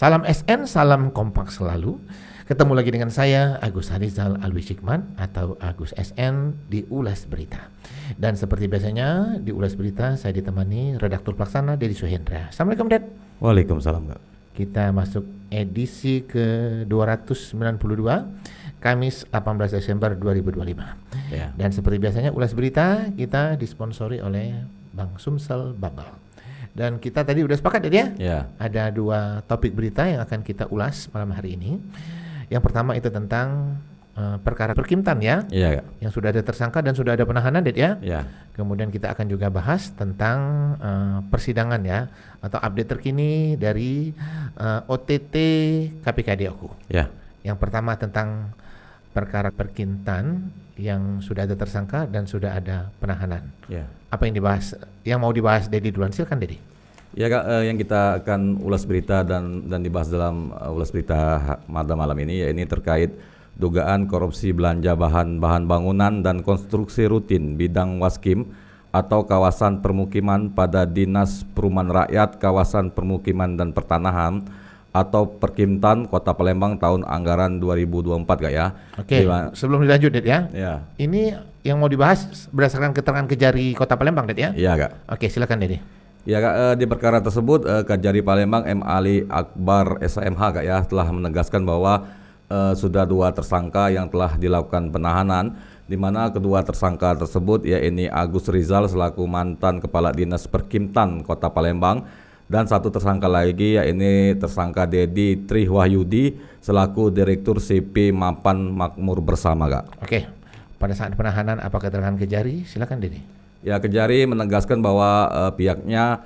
Salam SN, salam kompak selalu. Ketemu lagi dengan saya Agus Harizal Alwi Shikman atau Agus SN di Ulas Berita. Dan seperti biasanya di Ulas Berita saya ditemani redaktur pelaksana Dedi Suhendra. Assalamualaikum Ded. Waalaikumsalam Kak. Kita masuk edisi ke 292 Kamis 18 Desember 2025. Ya. Dan seperti biasanya Ulas Berita kita disponsori oleh Bank Sumsel Bubble. Dan kita tadi udah sepakat ya? Ya. Ada dua topik berita yang akan kita ulas malam hari ini. Yang pertama itu tentang perkara Perkimtan ya, Iya Kak. yang sudah ada tersangka dan sudah ada penahanan Ded ya. Ya. Kemudian kita akan juga bahas tentang persidangan ya, atau update terkini dari OTT KPK Oku. Ya. Yang pertama tentang perkara Perkintan yang sudah ada tersangka dan sudah ada penahanan. Ya. Apa yang dibahas? Yang mau dibahas Dedi duluan, silakan Dedi. Ya Kak, yang kita akan ulas berita dan dibahas dalam ulas berita malam ini ya ini terkait dugaan korupsi belanja bahan bangunan dan konstruksi rutin bidang Waskim atau kawasan permukiman pada Dinas Perumahan Rakyat Kawasan Permukiman dan Pertanahan atau Perkimtan Kota Palembang tahun anggaran 2024 Kak ya. Oke, sebelum dilanjut Ded ya. Ya. Ini yang mau dibahas berdasarkan keterangan Kejari Kota Palembang Ded ya. Iya Kak. Oke, silakan Dedi. Ya Kak, di perkara tersebut Kejari Palembang M. Ali Akbar SMH Kak ya telah menegaskan bahwa sudah dua tersangka yang telah dilakukan penahanan, di mana kedua tersangka tersebut yaitu Agus Rizal selaku mantan Kepala Dinas Perkimtan Kota Palembang dan satu tersangka lagi yaitu tersangka Dedi Triwahyudi selaku Direktur CP Mapan Makmur Bersama Kak. Oke, pada saat penahanan apa keterangan Kejari? Silakan Dedi. Ya, Kejari menegaskan bahwa pihaknya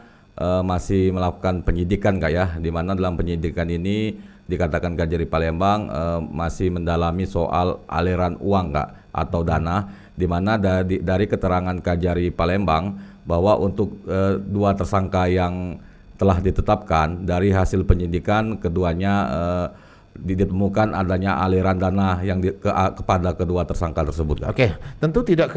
masih melakukan penyidikan Kak ya, di mana dalam penyidikan ini dikatakan Kejari Palembang masih mendalami soal aliran uang Kak atau dana, di mana dari keterangan Kejari Palembang bahwa untuk dua tersangka yang telah ditetapkan dari hasil penyidikan keduanya ditemukan adanya aliran dana yang kepada kedua tersangka tersebut. Oke, tentu tidak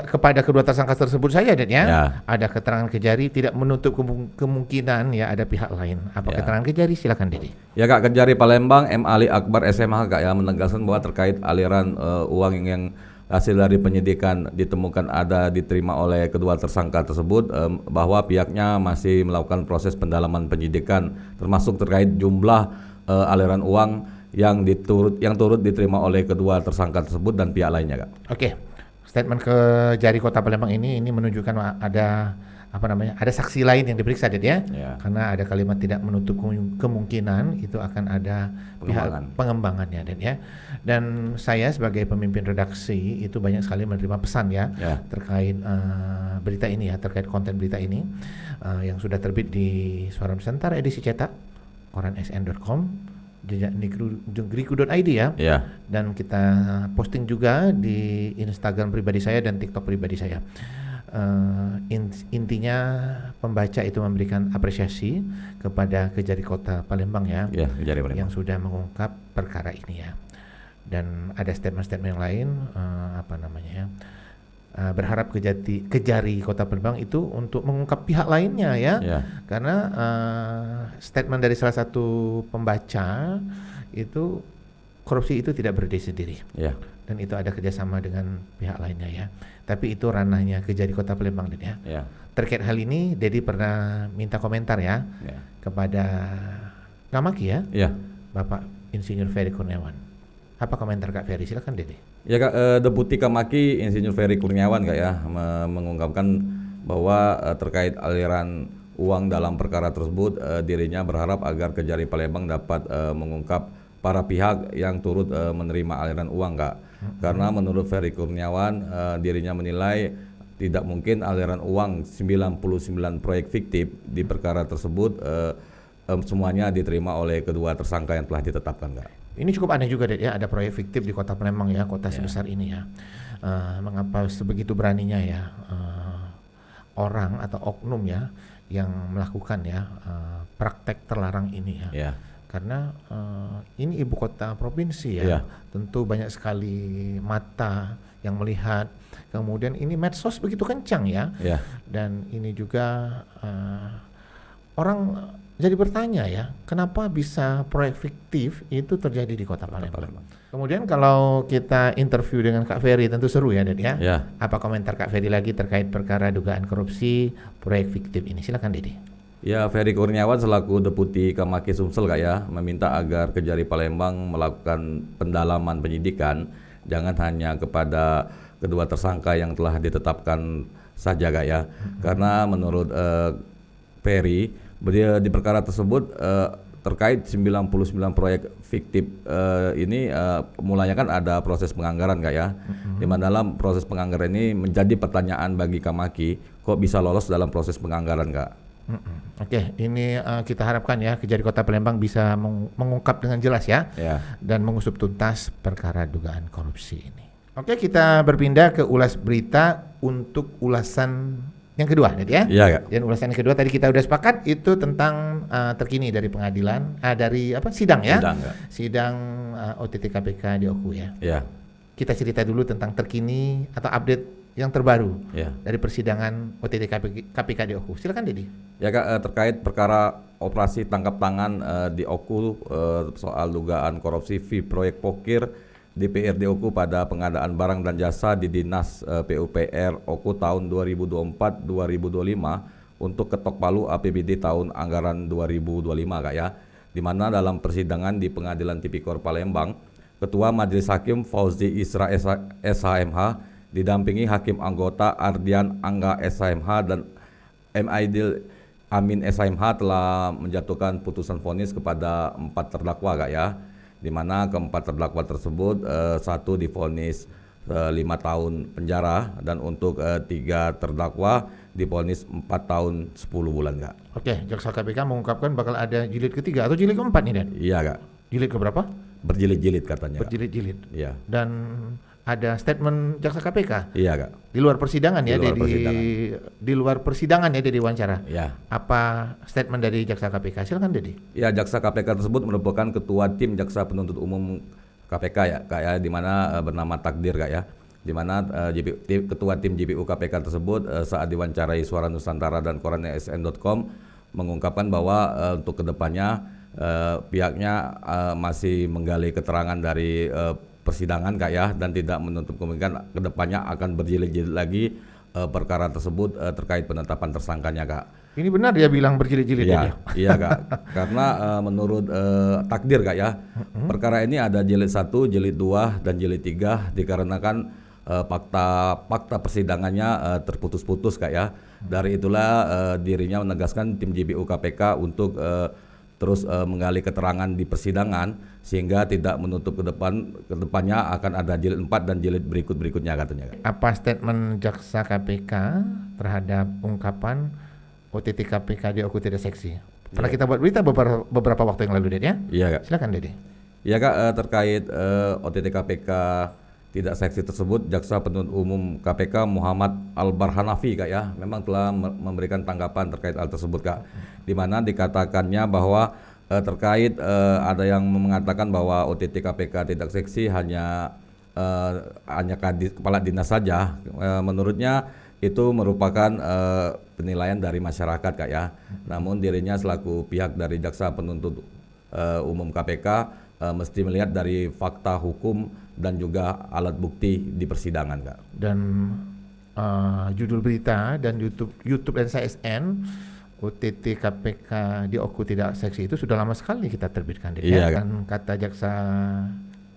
kepada kedua tersangka tersebut saja, Ded ya. Ya. Ada keterangan Kejari tidak menutup kemungkinan ya ada pihak lain. Apa Ya. keterangan Kejari? Silakan Dedi. Ya Kak, Kejari Palembang M. Ali Akbar SMH Kak ya menegaskan bahwa terkait aliran uang yang hasil dari penyidikan ditemukan ada diterima oleh kedua tersangka tersebut, bahwa pihaknya masih melakukan proses pendalaman penyidikan termasuk terkait jumlah aliran uang yang turut diterima oleh kedua tersangka tersebut dan pihak lainnya Kak. Oke, statement Kejari Kota Palembang ini menunjukkan ada ada saksi lain yang diperiksa Ded ya. Ya. Karena ada kalimat tidak menutup kemungkinan itu akan ada pengembangannya Ded ya. Dan saya sebagai pemimpin redaksi itu banyak sekali menerima pesan ya. Terkait berita ini ya, terkait konten berita ini yang sudah terbit di Suara Nusantara edisi cetak, koran sn.com, jejak negriku.id ya. Dan kita posting juga di Instagram pribadi saya dan TikTok pribadi saya. Intinya pembaca itu memberikan apresiasi kepada Kejari Kota Palembang ya, Kejari Palembang yang sudah mengungkap perkara ini ya. Dan ada statement-statement yang lain berharap Kejari Kota Palembang itu untuk mengungkap pihak lainnya ya. Karena statement dari salah satu pembaca itu korupsi itu tidak berdiri sendiri. Dan itu ada kerjasama dengan pihak lainnya ya. Tapi itu ranahnya Kejari Kota Palembang ya. Terkait hal ini Dedi pernah minta komentar ya, kepada Kamaki ya. Bapak Insinyur Ferry Kurniawan. Apa komentar Kak Ferry? Silakan Dedi. Ya Kak, Deputi Kamaki Insinyur Ferry Kurniawan Kak ya mengungkapkan bahwa terkait aliran uang dalam perkara tersebut dirinya berharap agar Kejari Palembang dapat mengungkap para pihak yang turut menerima aliran uang Kak. Karena menurut Ferry Kurniawan dirinya menilai tidak mungkin aliran uang 99 proyek fiktif di perkara tersebut semuanya diterima oleh kedua tersangka yang telah ditetapkan Kak. Ini cukup aneh juga Ded ya, ada proyek fiktif di Kota Palembang ya, kota sebesar ini ya. Mengapa sebegitu beraninya ya orang atau oknum ya yang melakukan ya praktek terlarang ini ya. Karena ini ibu kota provinsi ya. Tentu banyak sekali mata yang melihat. Kemudian ini medsos begitu kencang ya. Dan ini juga orang jadi bertanya ya, kenapa bisa proyek fiktif itu terjadi di Kota Palembang? Kemudian kalau kita interview dengan Kak Ferry tentu seru ya, Ded ya. Ya. Apa komentar Kak Ferry lagi terkait perkara dugaan korupsi proyek fiktif ini? Silakan Dedi. Ya, Ferry Kurniawan selaku Deputi Kamaki Sumsel Kak ya, meminta agar Kejari Palembang melakukan pendalaman penyidikan, jangan hanya kepada kedua tersangka yang telah ditetapkan saja Kak ya. Karena menurut Ferry, di perkara tersebut terkait 99 proyek fiktif ini mulanya kan ada proses penganggaran Kak ya. Di mana dalam proses penganggaran ini menjadi pertanyaan bagi Kamaki, kok bisa lolos dalam proses penganggaran Kak? Oke, ini kita harapkan ya Kejari Kota Palembang bisa mengungkap dengan jelas ya, dan mengusut tuntas perkara dugaan korupsi ini. Oke, kita berpindah ke ulas berita untuk ulasan yang kedua, ya. Iya, Kak. Dan ulasan yang kedua tadi kita udah sepakat itu tentang terkini dari pengadilan, dari sidang ya, sidang OTT KPK di Oku ya. Iya. Kita cerita dulu tentang terkini atau update yang terbaru dari persidangan OTT KPK di Oku. Silakan Dedi. Ya Kak, terkait perkara operasi tangkap tangan di Oku soal dugaan korupsi fee proyek Pokir DPRD Oku pada pengadaan barang dan jasa di Dinas PUPR Oku tahun 2024-2025 untuk ketok palu APBD tahun anggaran 2025 Kak ya. Di mana dalam persidangan di Pengadilan Tipikor Palembang, Ketua Majelis Hakim Fauzi Isra SHMH didampingi Hakim Anggota Ardian Angga SHMH dan M. Aidil Amin SHMH telah menjatuhkan putusan vonis kepada 4 terdakwa Kak ya. Di mana keempat terdakwa tersebut satu divonis 5 tahun penjara dan untuk 3 terdakwa divonis 4 tahun 10 bulan Kak. Oke, Jaksa KPK mengungkapkan bakal ada jilid ketiga atau jilid keempat nih Dan? Iya Kak. Jilid keberapa? Berjilid-jilid katanya. Berjilid-jilid. Iya. Dan ada statement Jaksa KPK. Iya Kak. Di luar persidangan ya, di luar persidangan ya di wawancara. Iya. Apa statement dari Jaksa KPK? Silakan Dedi. Ya, Jaksa KPK tersebut merupakan ketua tim Jaksa Penuntut Umum KPK ya, Kak ya, di mana bernama Takdir Kak ya. Di mana ketua tim JPU KPK tersebut saat diwawancarai Suara Nusantara dan koran ASN.com mengungkapkan bahwa untuk kedepannya pihaknya masih menggali keterangan dari persidangan Kak ya, dan tidak menutup kemungkinan kedepannya akan berjilid-jilid lagi perkara tersebut terkait penetapan tersangkanya Kak. Ini benar dia bilang berjilid-jilid ya? Iya Kak, karena menurut Takdir Kak ya, perkara ini ada jilid 1, jilid 2, dan jilid 3 dikarenakan fakta persidangannya terputus-putus Kak ya. Dari itulah dirinya menegaskan tim JPU KPK untuk terus menggali keterangan di persidangan sehingga tidak menutup kedepannya akan ada jilid 4 dan jilid berikutnya katanya. Apa statement Jaksa KPK terhadap ungkapan OTT KPK di Oku tidak seksi? Pernah kita buat berita beberapa waktu yang lalu, Ded ya? Iya Kak. Silakan Dede. Iya Kak, terkait OTT KPK tidak seksi tersebut, Jaksa Penuntut Umum KPK Muhammad Al-Barhanafi Kak ya, memang telah memberikan tanggapan terkait hal tersebut Kak, di mana dikatakannya bahwa terkait ada yang mengatakan bahwa OTT KPK tidak seksi hanya kepala dinas saja. Menurutnya itu merupakan penilaian dari masyarakat Kak ya. Namun dirinya selaku pihak dari Jaksa Penuntut Umum KPK mesti melihat dari fakta hukum dan juga alat bukti di persidangan Kak. Dan judul berita dan YouTube dan SN OTT KPK di Oku tidak seksi itu sudah lama sekali kita terbitkan ya. Dan kata Jaksa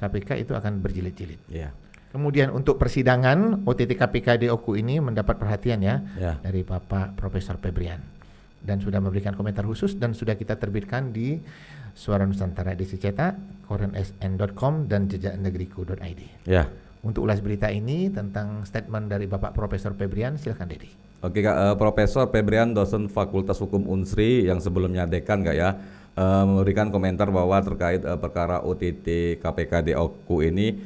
KPK itu akan berjilid-jilid. Iya. Kemudian untuk persidangan OTT KPK di Oku ini mendapat perhatian ya dari Bapak Profesor Febrian, dan sudah memberikan komentar khusus dan sudah kita terbitkan di Suara Nusantara edisi cetak, koran sn.com dan jejaknegeriku.id. Ya. Untuk ulas berita ini tentang statement dari Bapak Profesor Febrian, silakan Dedi. Oke Kak, Profesor Febrian, dosen Fakultas Hukum Unsri yang sebelumnya dekan Kak ya, memberikan komentar bahwa terkait perkara OTT KPK di Oku ini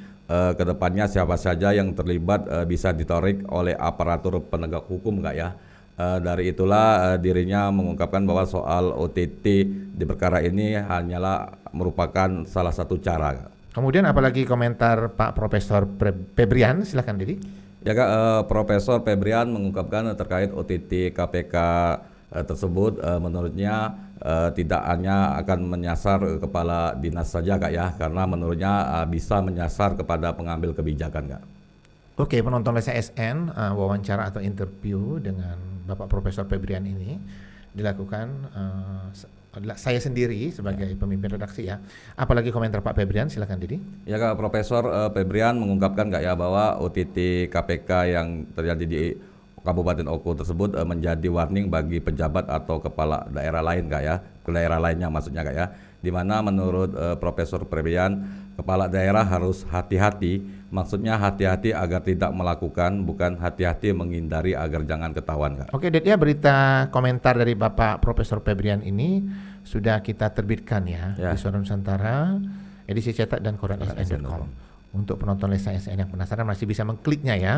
kedepannya siapa saja yang terlibat bisa ditarik oleh aparatur penegak hukum Kak ya. Dari itulah dirinya mengungkapkan bahwa soal OTT di perkara ini hanyalah merupakan salah satu cara. Kemudian apalagi komentar Pak Profesor Febrian, silakan Dedi. Ya Kak, Profesor Febrian mengungkapkan terkait OTT KPK tersebut menurutnya tidak hanya akan menyasar kepala dinas saja Kak ya, karena menurutnya bisa menyasar kepada pengambil kebijakan Kak. Oke, penonton Lesa SN, wawancara atau interview dengan Bapak Profesor Febrian ini dilakukan saya sendiri sebagai pemimpin redaksi ya. Apalagi komentar Pak Febrian, silakan Didi. Ya Kak, Profesor Febrian mengungkapkan Kak ya bahwa OTT KPK yang terjadi di Kabupaten Oku tersebut menjadi warning bagi pejabat atau kepala daerah lain Kak ya, ke daerah lainnya maksudnya Kak ya, di mana menurut Profesor Febrian kepala daerah harus hati-hati, maksudnya hati-hati agar tidak melakukan, bukan hati-hati menghindari agar jangan ketahuan Kak. Oke, Ded, ya berita komentar dari Bapak Profesor Febrian ini sudah kita terbitkan ya di Suara Nusantara, edisi cetak dan koran sn.com. Untuk penonton Lesa SN yang penasaran masih bisa mengkliknya ya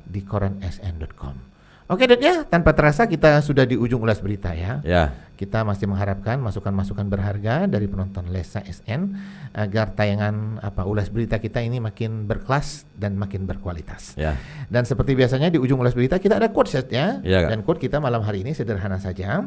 di koransn.com. Oke Ded ya, tanpa terasa kita sudah di ujung ulas berita ya. Kita masih mengharapkan masukan-masukan berharga dari penonton Lesa SN agar tayangan ulas berita kita ini makin berkelas dan makin berkualitas. Dan seperti biasanya di ujung ulas berita kita ada quotes ya. Dan quote kita malam hari ini sederhana saja.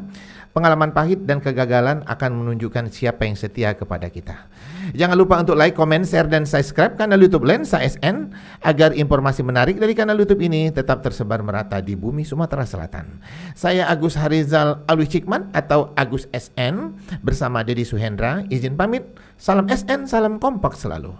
Pengalaman pahit dan kegagalan akan menunjukkan siapa yang setia kepada kita. Jangan lupa untuk like, comment, share, dan subscribe kanal YouTube Lensa SN agar informasi menarik dari kanal YouTube ini tetap tersebar merata di bumi Sumatera Selatan. Saya Agus Harizal Alwi Cikman atau Agus SN bersama Dedi Suhendra izin pamit. Salam SN, salam kompak selalu.